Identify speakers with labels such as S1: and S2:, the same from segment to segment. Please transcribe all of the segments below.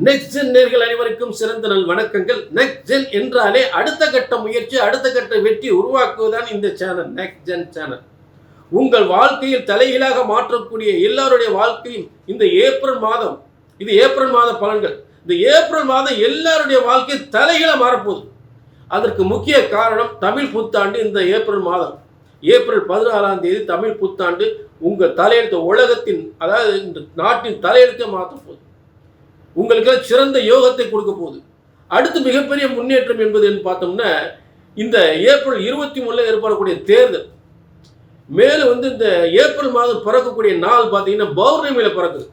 S1: Next gen நேர்கள் அனைவருக்கும் சிறந்த நல் வணக்கங்கள். நெக்ஸ்ட் ஜென் என்றாலே அடுத்த கட்ட முயற்சி, அடுத்த கட்ட வெற்றி உருவாக்குவதுதான் இந்த சேனல், நெக்ஸ்ட் ஜென் சேனல். உங்கள் வாழ்க்கையில் தலைகீழாக மாற்றக்கூடிய எல்லாருடைய வாழ்க்கையும் இந்த ஏப்ரல் மாதம், இது ஏப்ரல் மாத பலன்கள். இந்த ஏப்ரல் மாதம் எல்லாருடைய வாழ்க்கையும் தலைகீழ மாறப்போகுது. அதற்கு முக்கிய காரணம் தமிழ் புத்தாண்டு. இந்த ஏப்ரல் மாதம், ஏப்ரல் 14ஆம் தேதி தமிழ் புத்தாண்டு. உங்கள் தலையெழுத்து உலகத்தின், அதாவது இந்த நாட்டின் தலையெழுத்தை மாற்ற போகுது. உங்களுக்கு சிறந்த யோகத்தை கொடுக்க போகுது. அடுத்து மிகப்பெரிய முன்னேற்றம் என்பது பார்த்தோம்னா, இந்த ஏப்ரல் 23 ஏற்படக்கூடிய தேர்தல். மேலும் இந்த ஏப்ரல் மாதம் பிறக்கக்கூடிய நாள் பார்த்தீங்கன்னா பௌர்ணமியில் பிறக்குது.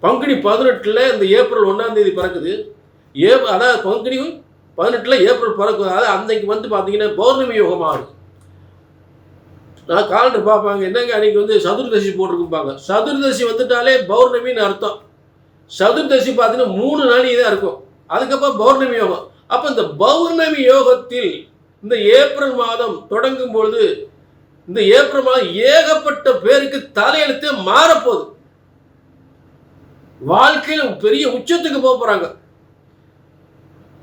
S1: பங்குனி 18 இந்த ஏப்ரல் 1ஆம் தேதி பிறக்குது. அதாவது பங்குனி 18 ஏப்ரல் பிறக்குது. அதாவது அன்னைக்கு பார்த்தீங்கன்னா பௌர்ணமி யோகமாக இருக்குது. நான் காலண்டர் பார்ப்பாங்க, என்னங்க அன்னைக்கு சதுர்தசி போட்டிருக்குப்பாங்க. சதுர்தசி வந்துட்டாலே பௌர்ணமின்னு அர்த்தம். சதுர்தசி பார்த்தீங்கன்னா 3 நாளைக்கு தான் இருக்கும். அதுக்கப்புறம் பௌர்ணமி யோகம். அப்போ இந்த பௌர்ணமி யோகத்தில் இந்த ஏப்ரல் மாதம் தொடங்கும் பொழுது, இந்த ஏப்ரல் மாதம் ஏகப்பட்ட பேருக்கு தலையெழுத்தே மாறப்போகுது. வாழ்க்கையில் பெரிய உச்சத்துக்கு போக போறாங்க.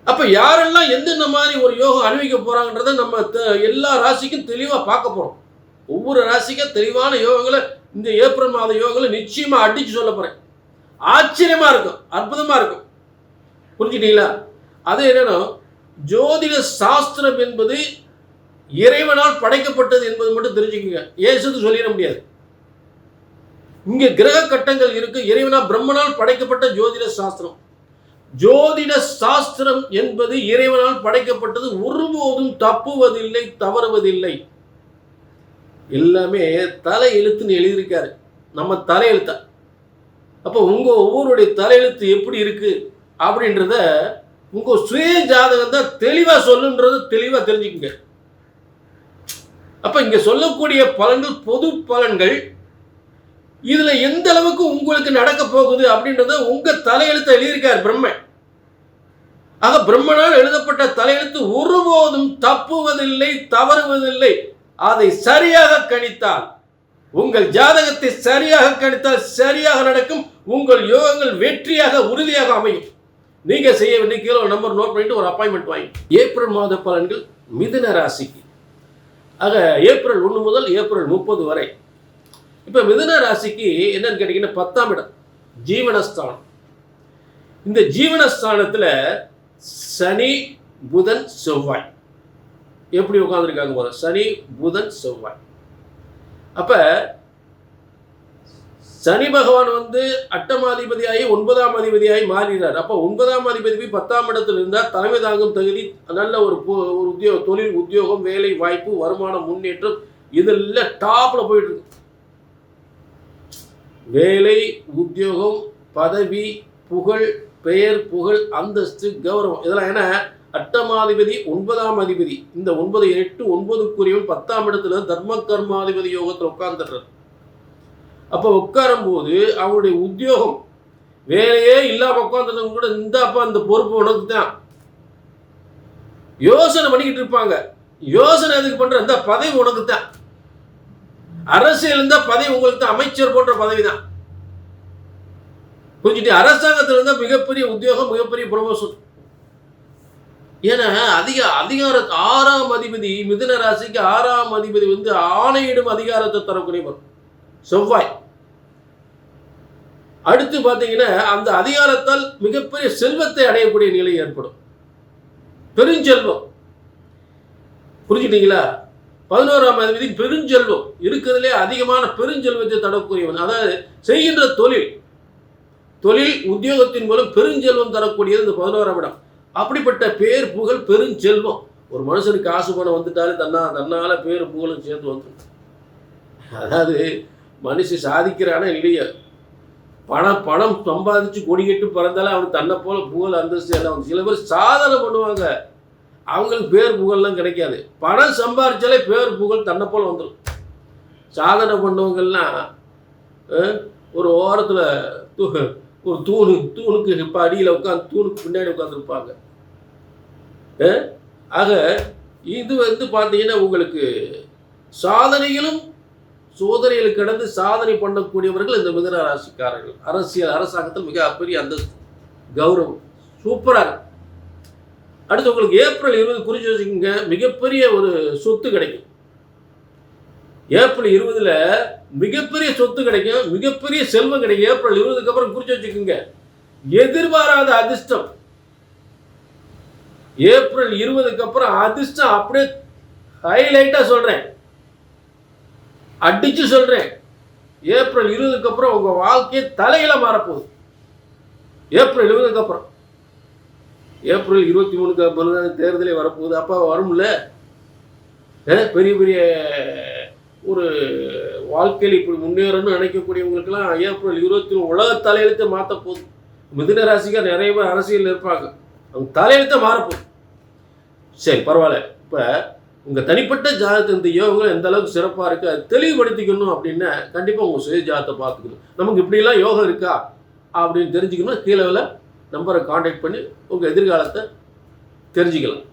S1: அப்ப யாரெல்லாம் எந்தெந்த மாதிரி ஒரு யோகம் அனுபவிக்க போறாங்கன்றத நம்ம எல்லா ராசிக்கும் தெளிவா பார்க்க போறோம். ஒவ்வொரு ராசிக்கும் தெளிவான யோகங்களை இந்த ஏப்ரல் மாத யோகங்களை நிச்சயமா அடிச்சு சொல்ல போறேன். ஆச்சரியமா இருக்கும், அற்புதமா இருக்கும். புரிஞ்சுட்டீங்களா? அது என்னன்னா, ஜோதிட சாஸ்திரம் என்பது இறைவனால் படைக்கப்பட்டது என்பது மட்டும் தெரிஞ்சுக்கோங்க. ஏசுன்னு சொல்லிட முடியாது. இங்க கிரக கட்டங்கள் இருக்கு. இறைவனா பிரம்மனால் படைக்கப்பட்ட ஜோதிட சாஸ்திரம். ஜோதிட சாஸ்திரம் என்பது இறைவனால் படைக்கப்பட்டது. ஒருபோதும் தப்புவதில்லை, தவறுவதில்லை. எல்லாமே தலை எழுத்துன்னு எழுதியிருக்காரு, நம்ம தலையெழுத்த. அப்போ உங்க ஒவ்வொருடைய தலையெழுத்து எப்படி இருக்கு அப்படின்றத உங்க சுய ஜாதகம் தான் தெளிவா சொல்லுன்றத தெளிவா தெரிஞ்சுக்குங்க. அப்ப இங்க சொல்லக்கூடிய பலன்கள் பொது பலன்கள். இதுல எந்த அளவுக்கு உங்களுக்கு நடக்க போகுது அப்படின்றத உங்க தலையெழுத்த எழுதியிருக்கார் பிரம்மன். ஆக பிரம்மனால் எழுதப்பட்ட தலையெழுத்து ஒருபோதும் தப்புவதில்லை, தவறுவதில்லை. அதை சரியாக கணித்தால், உங்கள் ஜாதகத்தை சரியாக கணித்தால் சரியாக நடக்கும். உங்கள் யோகங்கள் வெற்றியாக உறுதியாக அமையும். நீங்க செய்ய வேண்டிய கீழே நம்பர் நோட் பண்ணிட்டு ஒரு அப்பாயின்மெண்ட் வாங்கி. ஏப்ரல் மாத பலன்கள் மிதுன ராசிக்கு. ஆக ஏப்ரல் 1 முதல் ஏப்ரல் 30 வரை. இப்ப மிதுன ராசிக்கு என்னன்னு கேட்டீங்கன்னா 10ஆம் இடம் ஜீவனஸ்தானம். இந்த ஜீவனஸ்தானத்துல சனி, புதன், செவ்வாய் எப்படி உட்கார்ந்துருக்காங்க போல. சனி, புதன், செவ்வாய். அப்ப சனி பகவான் 8ஆம் அதிபதியாகி 9ஆம் அதிபதியாகி மாறினார். அப்போ 9ஆம் அதிபதி 10ஆம் இடத்துல இருந்தால் தலைமை தாங்கும் தகுதி, நல்ல ஒரு உத்தியோக, தொழில், உத்தியோகம், வேலை வாய்ப்பு, வருமானம், முன்னேற்றம், இதெல்லாம் டாப்ல போயிட்டு இருக்கு. வேலை, உத்தியோகம், பதவி, புகழ், பெயர், புகழ், அந்தஸ்து, கௌரவம், இதெல்லாம். ஏன்னா 8ஆம் அதிபதி 9ஆம் அதிபதி, இந்த 9 8 9க்குரியவன் 10ஆம் இடத்துல தர்ம கர்மாதிபதி யோகத்தில் உட்கார்ந்துடுறார். அப்போ உட்காரும் போது அவருடைய உத்தியோகம், வேலையே இல்லாம உட்கார்ந்தவங்க கூட இந்தாப்பா இந்த பொறுப்பு உனக்கு தான் யோசனை பண்ணிக்கிட்டு இருப்பாங்க. யோசனை எதுக்கு பண்ற? இந்த பதவி உனக்கு தான். அரசியல் இருந்தா பதவி உங்களுக்கு தான், அமைச்சர் போன்ற பதவி தான். புரிஞ்சுட்டு, அரசாங்கத்தில் இருந்தா மிகப்பெரிய உத்தியோகம், மிகப்பெரிய ப்ரமோஷன். ஏன்னா அதிகார 6ஆம் அதிபதி மிதுன ராசிக்கு 6ஆம் அதிபதி ஆணையிடும் அதிகாரத்தை தரக்கூடியவர் செவ்வாய். அடுத்து பார்த்தீங்கன்னா அந்த அதிகாரத்தால் மிகப்பெரிய செல்வத்தை அடையக்கூடிய நிலை ஏற்படும், பெருஞ்செல்வம். புரிஞ்சுட்டீங்களா? 11ஆம் அதிபதி பெருஞ்செல்வம், இருக்கிறதுலே அதிகமான பெருஞ்செல்வத்தை தரக்கூடியவன். அதாவது செய்கின்ற தொழில் உத்தியோகத்தின் மூலம் பெருஞ்செல்வம் தரக்கூடியது இந்த 11ஆம் இடம். அப்படிப்பட்ட பேர், புகழ், பெருஞ்செல்வம். ஒரு மனுஷனுக்கு காசு பணம் வந்துட்டாலே தன்னால பேர் புகழும் சேர்த்து வந்து. அதாவது மனுஷன் சாதிக்கிறானா இல்லையா, பணம் சம்பாதிச்சு கொடி கட்டு பிறந்தாலே அவனுக்கு தன்னை போல புகழ், அந்தஸ்து எல்லாம். சில பேர் சாதனை பண்ணுவாங்க, அவங்களுக்கு பேர் புகழ்லாம் கிடைக்காது. பணம் சம்பாதிச்சாலே பேர் புகழ் தன்னை போல வந்துடும். சாதனை பண்ணவங்கெல்லாம் ஒரு ஓரத்தில் ஒரு தூணுக்கு இப்போ அடியில் உட்காந்து தூணுக்கு பின்னாடி உட்காந்துருப்பாங்க. ஆக இது பார்த்தீங்கன்னா உங்களுக்கு சாதனைகளும் சோதனைகள் கடந்து சாதனை பண்ணக்கூடியவர்கள் இந்த மிதுன ராசிக்காரர்கள். அரசாங்கத்தில் மிக பெரிய அந்தஸ்து. கௌரவம் சூப்பராக இருக்கும். அடுத்து உங்களுக்கு ஏப்ரல் 20 குறிச்சு வச்சுக்கோங்க, மிகப்பெரிய ஒரு சொத்து கிடைக்கும். ஏப்ரல் 20ல் மிகப்பெரிய சொத்து கிடைக்கும், மிகப்பெரிய செல்வம் கிடைக்கும். ஏப்ரல் 20க்கு அப்புறம் குறிச்சு வச்சுக்கோங்க, எதிர்பாராத அதிர்ஷ்டம். ஏப்ரல் 20க்கு அப்புறம் அதிர்ஷ்டம் அப்படியே ஹைலைட்டா சொல்றேன், அடிச்சு சொல்றேன். ஏப்ரல் 20க்கு அப்புறம் உங்க வாழ்க்கையை தலையில மாறப்போகுது. ஏப்ரல் 20க்கு அப்புறம், ஏப்ரல் 23க்கு அப்புறம் தேர்தலே வரப்போகுது. அப்போ வரும்ல பெரிய பெரிய ஒரு வாழ்க்கையில் இப்படி முன்னேறணும்னு நினைக்கக்கூடியவங்களுக்கெல்லாம் ஏப்ரல் 20 உலக தலையெழுத்தை மாற்ற போகுது. மிதுன ராசிக்கார் நிறைய பேர் அரசியல் இருப்பாங்க, அவங்க தலையெழுத்தை மாறப்போகுது. சரி, பரவாயில்ல. இப்போ உங்கள் தனிப்பட்ட ஜாதகத்தை இந்த யோகம் எந்த அளவுக்கு சிறப்பாக இருக்குது அது தெளிவுபடுத்திக்கணும் அப்படின்னா கண்டிப்பாக உங்கள் சுய ஜாதகத்தை பார்த்துக்கணும். நமக்கு இப்படிலாம் யோகம் இருக்கா அப்படின்னு தெரிஞ்சுக்கணும். கீழே நம்பரை காண்டாக்ட் பண்ணி உங்கள் எதிர்காலத்தை தெரிஞ்சுக்கலாம்.